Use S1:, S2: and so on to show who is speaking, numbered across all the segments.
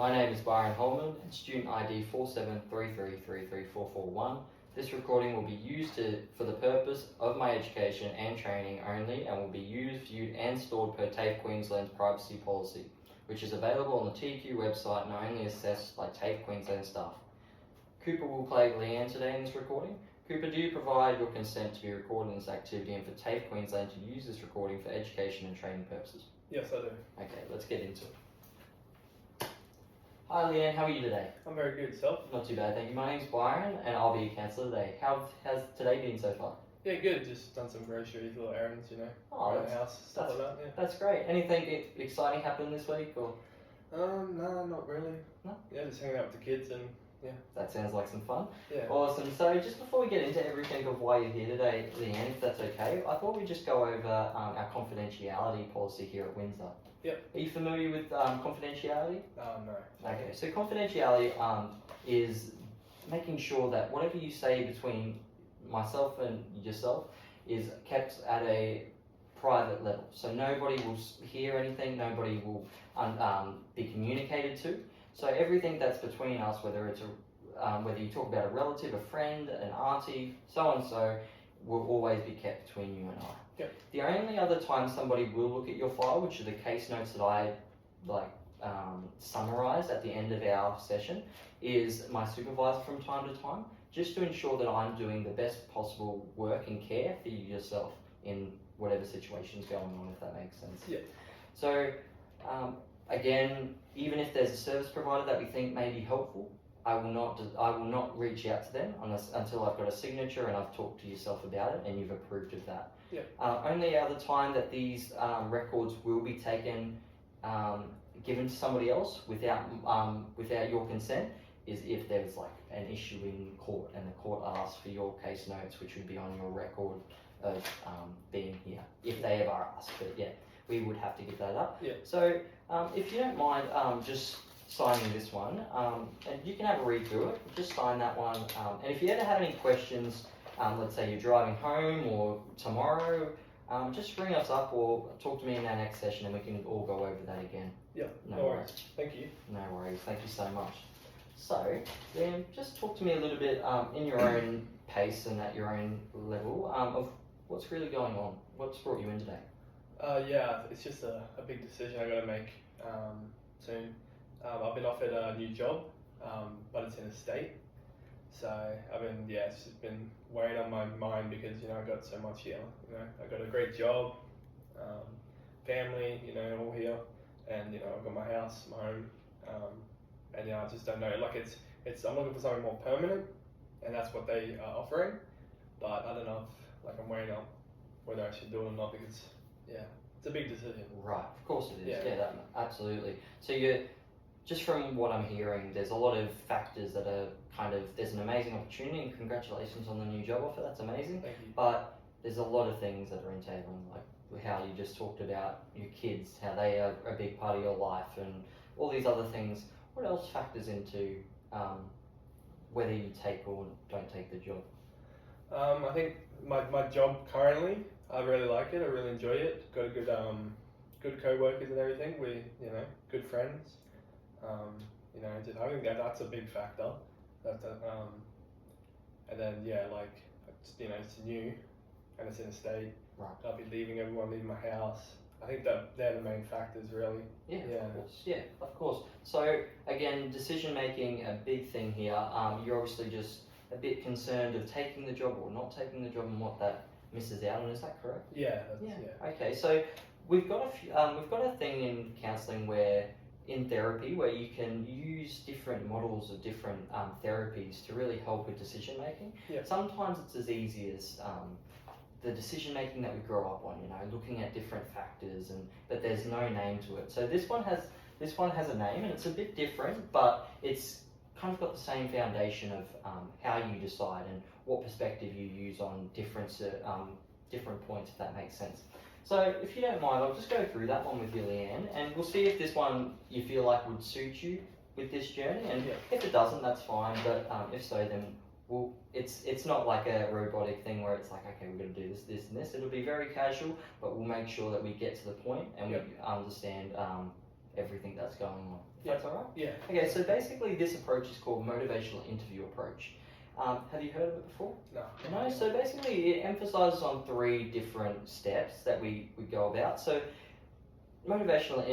S1: My name is Byron Holman and student ID 4733333441. This recording will be used for the purpose of my education and training only and will be used, viewed and stored per TAFE Queensland's privacy policy, which is available on the TQ website and only assessed by TAFE Queensland staff. Cooper will play Leanne today in this recording. Cooper, do you provide your consent to be recorded in this activity and for TAFE Queensland to use this recording for education and training purposes?
S2: Yes, I do.
S1: Okay, let's get into it. Hi Leanne, how are you today?
S2: I'm very good. Self?
S1: Not too bad, thank you. My name's Byron and I'll be your counsellor today. Has today been so far?
S2: Yeah, good. Just done some groceries, little errands, around the house, stuff like that. Yeah.
S1: That's great. Anything exciting happened this week or?
S2: No, not really.
S1: No?
S2: Yeah, just hanging out with the kids and yeah.
S1: That sounds like some fun.
S2: Yeah.
S1: Awesome. So just before we get into everything of why you're here today, Leanne, if that's okay, I thought we'd just go over our confidentiality policy here at Windsor.
S2: Yep.
S1: Are you familiar with confidentiality?
S2: No.
S1: Okay, so confidentiality is making sure that whatever you say between myself and yourself is kept at a private level. So nobody will hear anything, nobody will be communicated to. So everything that's between us, whether it's whether you talk about a relative, a friend, an auntie, so and so, will always be kept between you and I.
S2: Yep.
S1: The only other time somebody will look at your file, which are the case notes that I summarize at the end of our session, is my supervisor from time to time, just to ensure that I'm doing the best possible work and care for you yourself in whatever situation's going on, if that makes sense.
S2: Yeah.
S1: So again, even if there's a service provider that we think may be helpful, I will not reach out to them until I've got a signature and I've talked to yourself about it and you've approved of that.
S2: Yeah.
S1: Only other time that these records will be taken, given to somebody else without your consent is if there's like an issue in court and the court asks for your case notes, which would be on your record of being here, if they ever ask. But yeah, we would have to give that up.
S2: Yeah.
S1: So if you don't mind just signing this one, and you can have a read through it, just sign that one. And if you ever have any questions, let's say you're driving home or tomorrow, just ring us up or talk to me in our next session and we can all go over that again.
S2: Yeah,
S1: No
S2: worries. Thank you.
S1: No worries, thank you so much. So, then just talk to me a little bit in your own pace and at your own level of what's really going on. What's brought you in today?
S2: Yeah, it's just a big decision I got to make soon. I've been offered a new job, but it's in a state. So it's just been weighing on my mind because I got so much here. I got a great job, family, all here, and I've got my house, my home, and I just don't know. Like it's I'm looking for something more permanent, and that's what they are offering. But I don't know if I'm weighing up whether I should do it or not because it's a big decision.
S1: Right, of course it is.
S2: Yeah.
S1: That, absolutely. So just from what I'm hearing, there's a lot of factors that are there's an amazing opportunity and congratulations on the new job offer, that's amazing.
S2: Thank you.
S1: But there's a lot of things that are entailing, like how you just talked about your kids, how they are a big part of your life and all these other things. What else factors into whether you take or don't take the job?
S2: I think my job currently, I really like it, I really enjoy it. Got a good co-workers and everything. We, good friends. I think that's a big factor. And then it's new and it's in a state.
S1: Right.
S2: I'll be leaving my house. I think that they're the main factors really.
S1: Yeah. Of course. Yeah, of course. So again, decision making, a big thing here. You're obviously just a bit concerned of taking the job or not taking the job and what that misses out on. Is that correct?
S2: Yeah.
S1: Okay, so we've got a thing in counselling where in therapy where you can use different models of different therapies to really help with decision making.
S2: Yeah.
S1: Sometimes it's as easy as the decision making that we grow up on, looking at different factors but there's no name to it. So this one has a name and it's a bit different, but it's kind of got the same foundation of how you decide and what perspective you use on different points, if that makes sense. So if you don't mind, I'll just go through that one with you, Leanne, and we'll see if this one you feel like would suit you with this journey, and if it doesn't, that's fine, but if so, then it's not like a robotic thing where it's like, okay, we're going to do this and this. It'll be very casual, but we'll make sure that we get to the point and we understand everything that's going on.
S2: Yeah.
S1: That's alright?
S2: Yeah.
S1: Okay, so basically this approach is called motivational interview approach. Have you heard of it before?
S2: No.
S1: No, so basically it emphasizes on 3 different steps that we go about. So motivational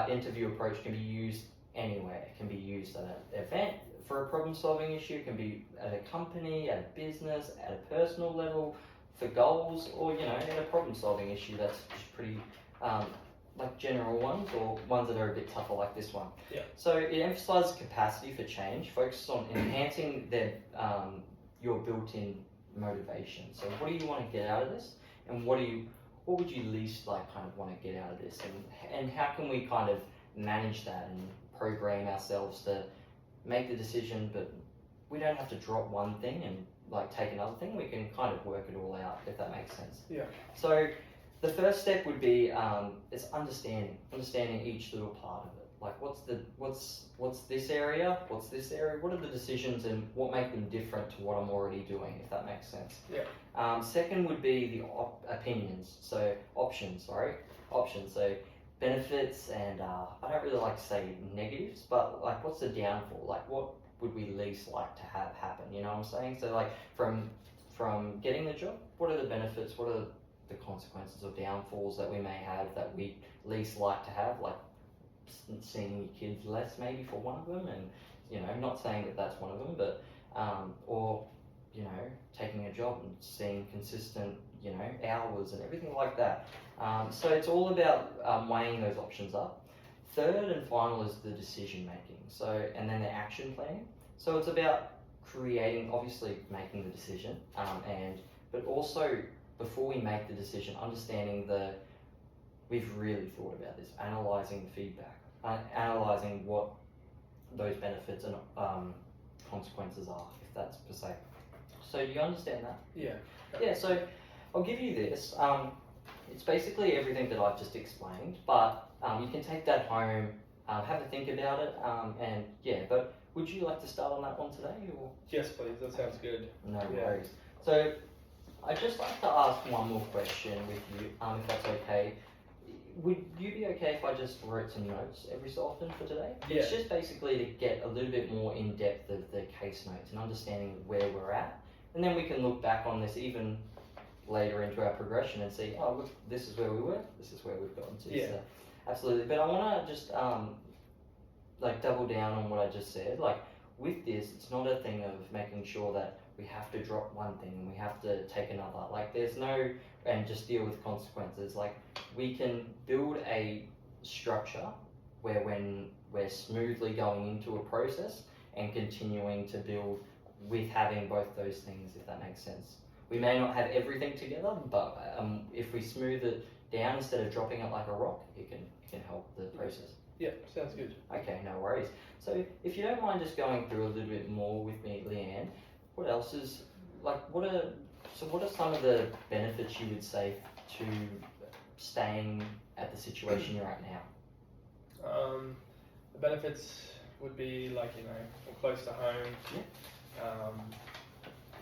S1: interview approach can be used anywhere. It can be used at an event for a problem solving issue, it can be at a company, at a business, at a personal level, for goals, or in a problem solving issue that's just pretty like general ones, or ones that are a bit tougher like this one.
S2: Yeah.
S1: So it emphasizes capacity for change, focuses on enhancing your built-in motivation. So what do you want to get out of this, and what would you least like kind of want to get out of this, and how can we kind of manage that and program ourselves to make the decision, but we don't have to drop one thing and like take another thing. We can kind of work it all out, if that makes sense.
S2: Yeah.
S1: So the first step would be is understanding each little part of it. Like what's this area, what's this area, what are the decisions and what make them different to what I'm already doing, if that makes sense.
S2: Yeah.
S1: Second would be the options. So benefits and I don't really like to say negatives, but like what's the downfall? Like what would we least like to have happen? You know what I'm saying? So like from getting the job, what are the benefits? What are the consequences or downfalls that we may have that we least like to have? Like seeing your kids less maybe for one of them, and not saying that that's one of them, but or taking a job and seeing consistent hours and everything like that. So it's all about weighing those options up. Third and final is the decision making. So and then the action planning. So it's about obviously making the decision, but also before we make the decision, understanding we've really thought about this, analysing the feedback, analysing what those benefits and consequences are, if that's per se. So do you understand that?
S2: Yeah.
S1: Yeah, so I'll give you this. It's basically everything that I've just explained, but you can take that home, have a think about it, and yeah, but would you like to start on that one today? Or?
S2: Yes, please. That sounds good.
S1: No worries. So I'd just like to ask one more question with you, if that's okay. Would you be okay if I just wrote some notes every so often for today?
S2: Yeah.
S1: It's just basically to get a little bit more in depth of the case notes and understanding where we're at. And then we can look back on this even later into our progression and see, oh, look, this is where we were, this is where we've gotten to.
S2: Yeah.
S1: So, absolutely. But I want to just double down on what I just said. Like with this, it's not a thing of making sure that we have to drop one thing and we have to take another. Like there's no, and just deal with consequences. Like we can build a structure where when we're smoothly going into a process and continuing to build with having both those things, if that makes sense. We may not have everything together, but if we smooth it down instead of dropping it like a rock, it can help the process.
S2: Yeah, sounds good.
S1: Okay, no worries. So if you don't mind just going through a little bit more with me, Leanne, what else is, like, what are some of the benefits you would say to staying at the situation you're at now?
S2: The benefits would be like, I'm close to home.
S1: Yeah.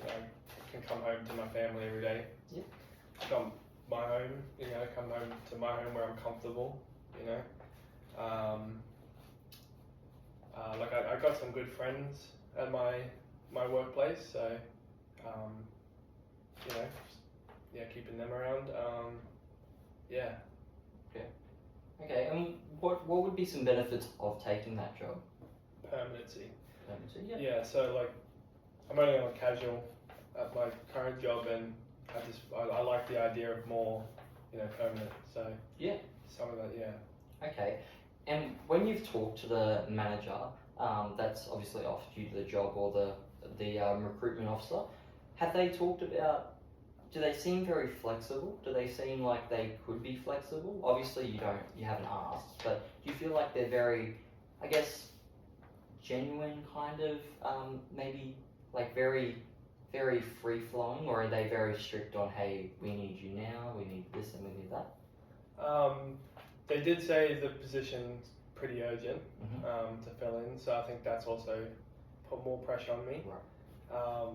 S2: I can come home to my family every day.
S1: Yeah.
S2: Come my home, come home to my home where I'm comfortable, Like I got some good friends at my workplace, so keeping them around. Yeah.
S1: Okay, and what would be some benefits of taking that job?
S2: Permanency.
S1: Yeah.
S2: Yeah, so like I'm only on casual at my current job, and I like the idea of more, permanent. So
S1: yeah,
S2: some of that, yeah.
S1: Okay, and when you've talked to the manager, that's obviously offered you the job, or the recruitment officer, have they talked about? Do they seem very flexible? Do they seem like they could be flexible? Obviously, you haven't asked, but do you feel like they're very, I guess, genuine kind of, maybe like very, very free flowing, or are they very strict on, hey, we need you now, we need this and we need that?
S2: They did say the position's pretty urgent to fill in, so I think that's also put more pressure on me.
S1: Right.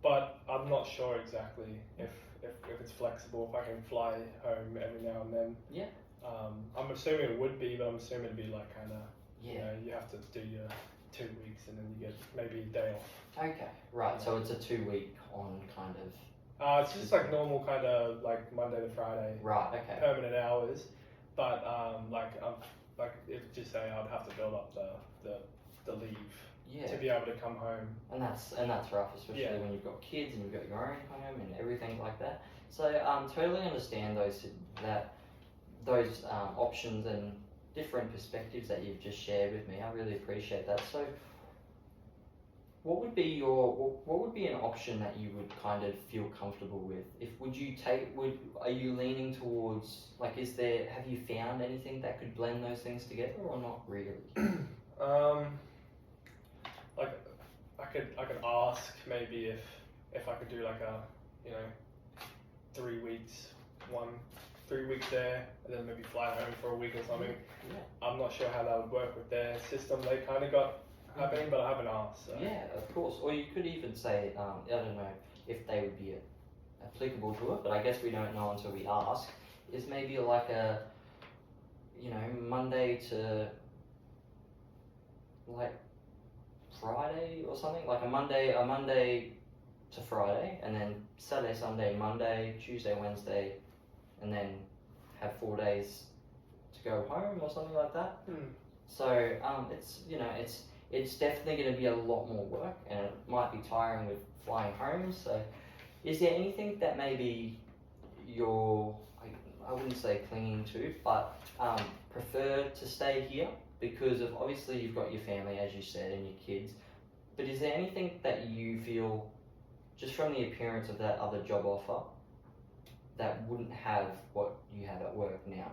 S2: But I'm not sure exactly if it's flexible, if I can fly home every now and then.
S1: Yeah.
S2: I'm assuming it would be, but I'm assuming it'd be like kind of, you
S1: Yeah.
S2: know, you have to do your 2 weeks and then you get maybe a day off.
S1: Okay. Right. So it's a 2 week on kind of.
S2: It's just like normal kind of like Monday to Friday.
S1: Right. Okay.
S2: Permanent hours, but like if just say I'd have to build up the leave
S1: Yeah.
S2: to be able to come home.
S1: And that's rough, especially
S2: Yeah.
S1: when you've got kids and you've got your own home and everything like that. So totally understand those options and different perspectives that you've just shared with me. I really appreciate that. So, what would be an option that you would kind of feel comfortable with? Are you leaning towards, like, have you found anything that could blend those things together or not really?
S2: Like I could ask maybe if I could do like a 3 weeks 3 weeks there and then maybe fly home for a week or something.
S1: Yeah.
S2: I'm not sure how that would work with their system they kind of got happening, but I haven't asked. So.
S1: Yeah, of course. Or you could even say, I don't know if they would be applicable to it, but I guess we don't know until we ask. Is maybe like a, Monday to like Friday or something, like a Monday to Friday, and then Saturday, Sunday, Monday, Tuesday, Wednesday, and then have 4 days to go home or something like that. So it's definitely going to be a lot more work, and it might be tiring with flying home. So, is there anything that maybe you're, I wouldn't say clinging to, but prefer to stay here because of, obviously you've got your family, as you said, and your kids, but is there anything that you feel, just from the appearance of that other job offer, that wouldn't have what you have at work now?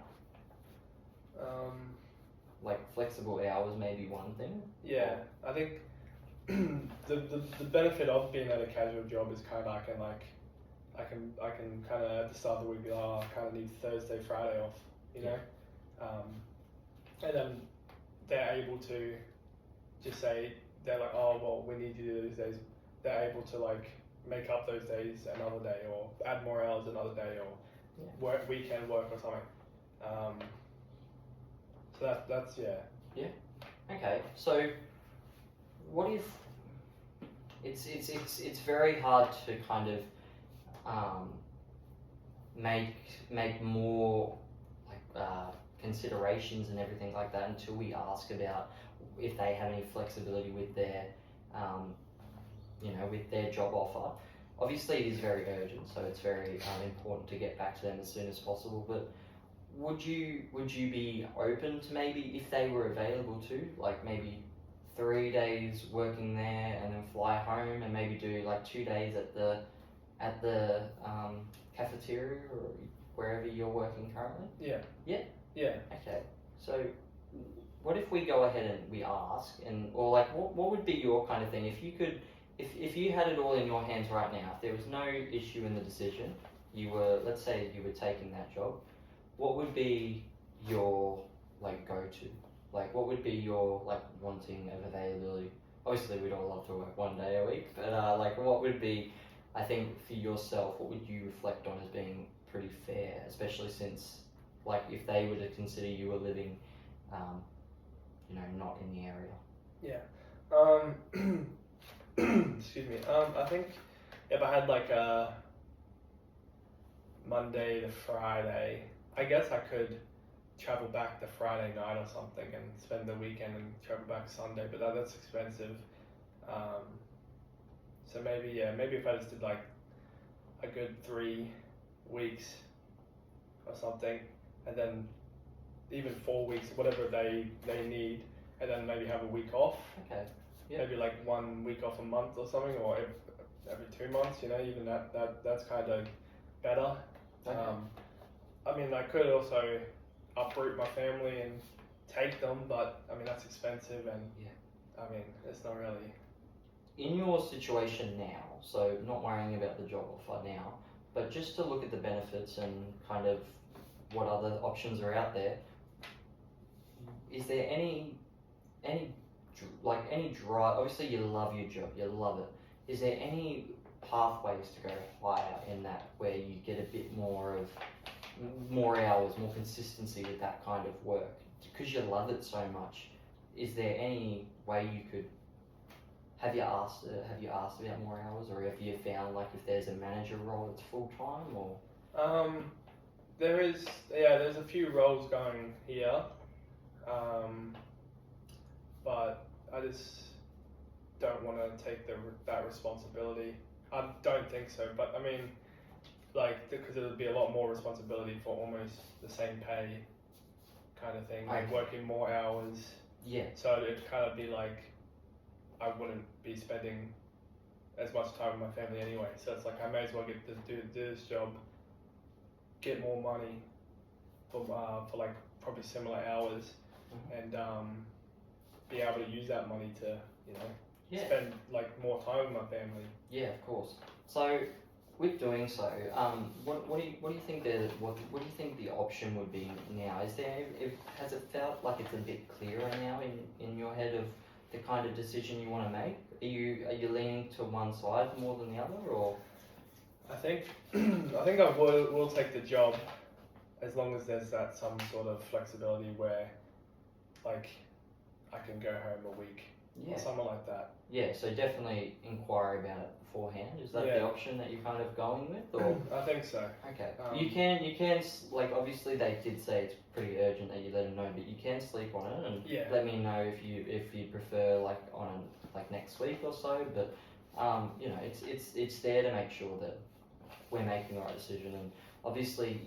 S1: Like flexible hours may be one thing.
S2: Yeah, I think the benefit of being at a casual job is kind of I can kind of at the start of the week be like, oh, I kind of need Thursday, Friday off, you know, and then they're able to just say, they're like, oh well, we need you to do these days. They're able to like make up those days another day, or add more hours another day, or weekend work or something. So that's yeah.
S1: Okay, so what if it's very hard to kind of make more like considerations and everything like that until we ask about if they have any flexibility with their with their job offer. Obviously, it is very urgent, so it's very important to get back to them as soon as possible. But would you be open to maybe if they were available to, like maybe 3 days working there and then fly home and maybe do like 2 days at the cafeteria or wherever you're working currently?
S2: Yeah.
S1: Yeah?
S2: Yeah.
S1: Okay. So what if we go ahead and we ask, or like what would be your kind of thing if you could, if you had it all in your hands right now, if there was no issue in the decision, let's say you were taking that job, what would be your like go-to? Like what would be your like wanting of availability? Obviously we'd all love to work 1 day a week, but like what would be, I think for yourself, what would you reflect on as being pretty fair, especially since like if they were to consider you were living not in the area?
S2: Yeah. Excuse me. I think if I had like a Monday to Friday, I guess I could travel back the Friday night or something and spend the weekend and travel back Sunday, but that's expensive. So maybe if I just did like a good 3 weeks or something, and then even 4 weeks, whatever they need, and then maybe have a week off.
S1: Okay. Yeah.
S2: Maybe like 1 week off a month or something, or every 2 months. Even that's kind of better.
S1: Okay.
S2: I mean, I could also uproot my family and take them, but I mean that's expensive, and I mean it's not really.
S1: In your situation now, so not worrying about the job offer now, but just to look at the benefits and kind of what other options are out there, is there any drive? Obviously you love your job, you love it. Is there any pathways to go higher in that, where you get a bit more of more hours, more consistency with that kind of work, because you love it so much, is there any way you could, have you asked about more hours, or have you found like if there's a manager role that's full time, or?
S2: There's a few roles going here, but I just don't want to take that responsibility. I don't think so, but I mean, like, because it would be a lot more responsibility for almost the same pay kind of thing, like working more hours.
S1: Yeah.
S2: So it'd kind of be like, I wouldn't be spending as much time with my family anyway. So it's like, I may as well get to do this job, get more money for like probably similar hours, and be able to use that money to, spend like more time with my family.
S1: Yeah, of course. So, with doing so, what do you think what do you think the option would be now? Has it felt like it's a bit clearer now in your head of the kind of decision you want to make? Are you leaning to one side more than the other, or?
S2: I think I will take the job as long as there's some sort of flexibility where, like, I can go home a week or something like that.
S1: Yeah, so definitely inquire about it beforehand. Is that the option that you're kind of going with, or?
S2: I think so.
S1: Okay. You can like, obviously they did say it's pretty urgent that you let them know, but you can sleep on it and let me know if you prefer like on like next week or so. But it's there to make sure that we're making the right decision, and obviously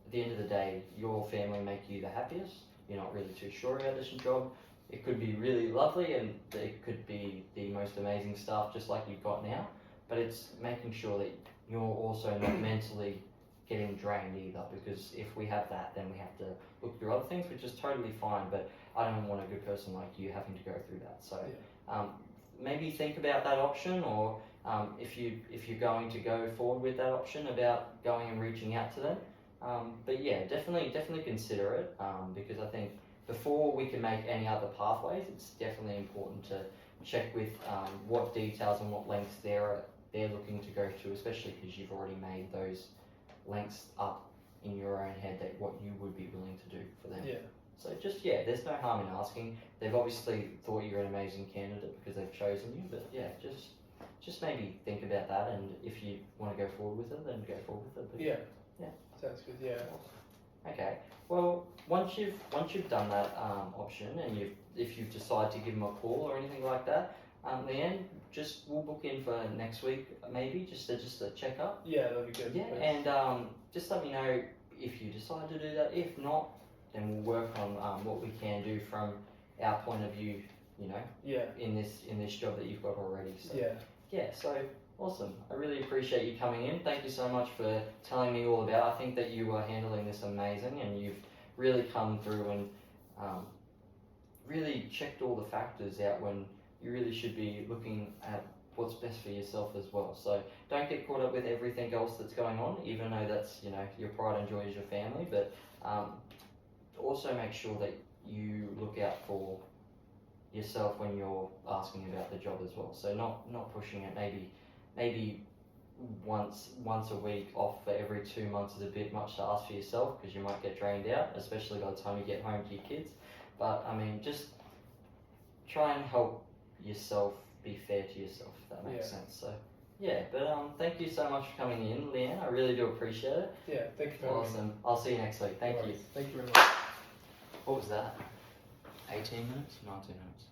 S1: at the end of the day, your family make you the happiest. You're not really too sure about this job. It could be really lovely and it could be the most amazing stuff just like you've got now, but it's making sure that you're also not mentally getting drained either, because if we have that, then we have to look through other things, which is totally fine, but I don't want a good person like you having to go through that. So maybe think about that option, or if you're going to go forward with that option about going and reaching out to them. But yeah, definitely consider it, because I think before we can make any other pathways, it's definitely important to check with what details and what lengths they're looking to go to, especially because you've already made those lengths up in your own head that what you would be willing to do for them.
S2: Yeah.
S1: So there's no harm in asking. They've obviously thought you're an amazing candidate because they've chosen you, but yeah, just maybe think about that, and if you want to go forward with it, then go forward with it. But
S2: yeah.
S1: Sounds
S2: good. Yeah.
S1: Okay. Well, once you've done that option, and if you decide to give them a call or anything like that, Leanne, we'll book in for next week, maybe just a checkup.
S2: Yeah, that'd be good.
S1: Yeah,
S2: please.
S1: and just let me know if you decide to do that. If not, then we'll work on what we can do from our point of view. In this job that you've got already. So, so awesome. I really appreciate you coming in. Thank you so much for telling me all about it. I think that you are handling this amazing, and you've really come through and really checked all the factors out when you really should be looking at what's best for yourself as well. So don't get caught up with everything else that's going on, even though that's your pride and joy is your family, but also make sure that you look out for yourself when you're asking about the job as well. So not pushing it. Maybe once a week off for every 2 months is a bit much to ask for yourself, because you might get drained out, especially by the time you get home to your kids. But I mean, just try and help yourself be fair to yourself, if that makes sense. So but thank you so much for coming in, Leanne. I really do appreciate it.
S2: Yeah, thank you for having me.
S1: Awesome. I'll see you next week. Thank you.
S2: Thank you very much.
S1: What was that? 18 minutes? 19 minutes?